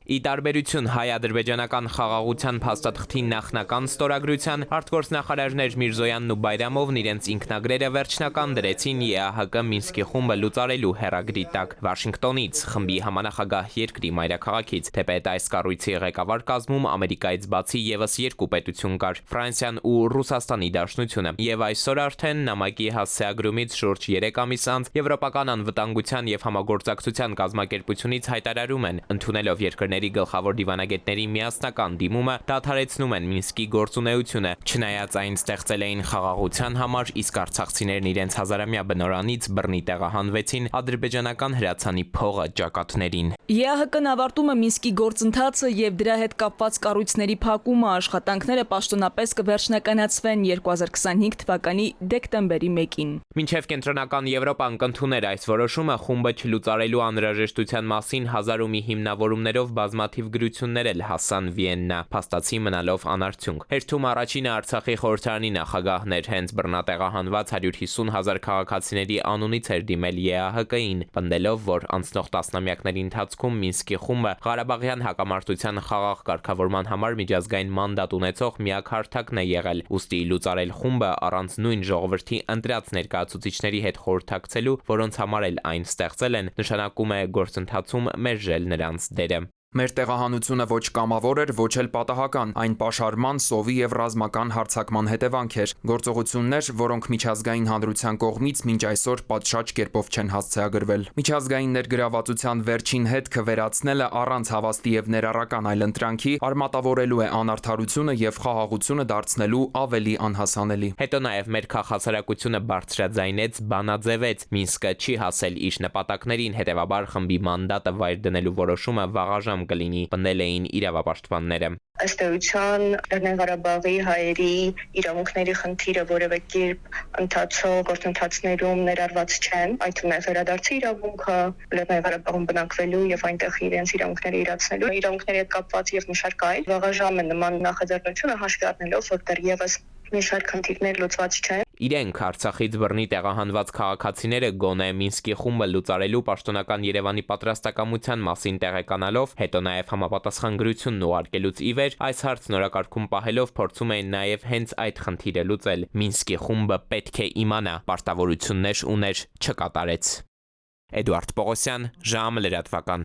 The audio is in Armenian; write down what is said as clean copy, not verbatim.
Ի տարբերություն հայ-ադրբեջանական խաղաղության փաստաթղթի նախնական ստորագրության, արտգործնախարարներ Միրզոյանն ու Բայրամովն իրենց ինքնագրերը վերջնական դրեցին ԵԱՀԿ Մինսկի խումբը լուծարելու հեռագրի տակ Վաշինգտոնից, խմբի համանախագահ երկրի մայրաքաղաքից, թեպետ այս կառույցի ղեկավար կազմում Ամերիկայից բացի ևս երկու պետություն կար՝ Ֆրանսիան ու Ռուսաստանի Դաշնությունը, եւ այսօր արդեն նամակի հասցեագրումից շուրջ 3 ամիս անց Եվրոպական անվտանգության եւ համագործակցության կազմակերպությունից հայտարարում են, ընդունելով երկրների գլխավոր դիվանագետների միասնական դիմումը, դադարեցնում են Մինսկի գործունեությունը, չնայած այն ստեղծել էին խաղաղության համար, իսկ արցախցիներն իրենց հազարամյա բնորանից բռնի տեղահանվեցին ադրբեջանական հրացանի փողը ճակատներին։ ԵԱՀԿ-ն ավարտում է Մինսկի գործընթացը եւ դրա հետ կապված կառույցների փակումը, աշխատանքները պաշտոնապես կվերջնականացվեն 2025 թվականի դեկտեմբերի 1-ին։ Մինչև կենտրոնական Եվրոպան կընդուներ այս որոշումը, խումբը չլուծարելու անհրաժեշտության մասին 1000 մի հիմնավորումներով բազմաթիվ գրություններ էլ հասան Վիեննա, փաստացի մնալով անարդյունք։ Հերթում առաջինը Արցախի խորհրդարանի նախագահն էր, հենց բռնատեղահանված 150,000 քաղաքացիների անունից էր դիմել ԵԱՀԿ-ին, պնդելով, որ անցնող տասնամյակների ընթացքում Մինսկի խումբը Ղարաբաղյան հակամարտության խաղաղ կարգավորման համար միջազգային մանդատ ունեցող միակ հարթակն է եղել, ուստի լուծարել խումբը առանց նույն ժողովրդի ընտրած ներկայացուցիչների հետ խորհրդակցելու, որոնց համար էլ այն ստեղծել են, նշանակում է գործընթացում մերժել նրանց դերը։ Մեր տեղահանությունը ոչ կամավոր էր, ոչ էլ պատահական, այն պաշարման, սովի եւ ռազմական հարձակման հետևանք էր։ Գործողություններ, որոնք միջազգային հանրության կողմից մինչ այսօր պատշաճ կերպով չեն հասցեագրվել։ Միջազգային ներգրավվածության վերջին հետքը վերացնելը առանց հավաստի եւ ներառական այլընտրանքի արմատավորելու է անարդարությունը եւ խաղաղությունը դարձնելու ավելի անհասանելի։ Հետո նաեւ մեր քաղաքացիությունը բարձրաձայնեց, բանաձևեց, Մինսկը չի հասել իր նպատակներին, հետեւաբար խմբի մանդատը վայր դնելու որոշումը վաղաժամ կլինի, պնդել էին իրավապաշտպանները։ Ըստ էության Լեռնային Ղարաբաղի հայերի իրավունքների խնդիրը որևէ կերպ ընթացող գործընթացներում ներառված չեն, այդ թվում է վերադարձի իրավունքը, Լեռնային Ղարաբաղում բնակվելու եւ այնտեղ իրենց իրավունքները իրացնելու, իրավունքների հետ կապված եւ մի շարք այլ վաղաժամ է նման նախաձեռնությունը հաշվի առնելով, որ դեռևս մի շարք խնդիրներ լուծված չեն։ Իրենք Արցախից բռնի տեղահանված քաղաքացիները գոնե Մինսկի խումբը լուծարելու պաշտոնական Երևանի պատրաստակամության մասին տեղեկանալով, հետո նաև համապատասխան գրությունն ուղարկելուց ի վեր, այս հարցն օրակարգում պահելով փորձում էին նաև հենց այդ խնդիրը լուծել։ Մինսկի խումբը պետք է իմանա, պարտավորություններ ուներ, չկատարեց։ Էդուարդ Պողոսյան, ժամ լրատվական։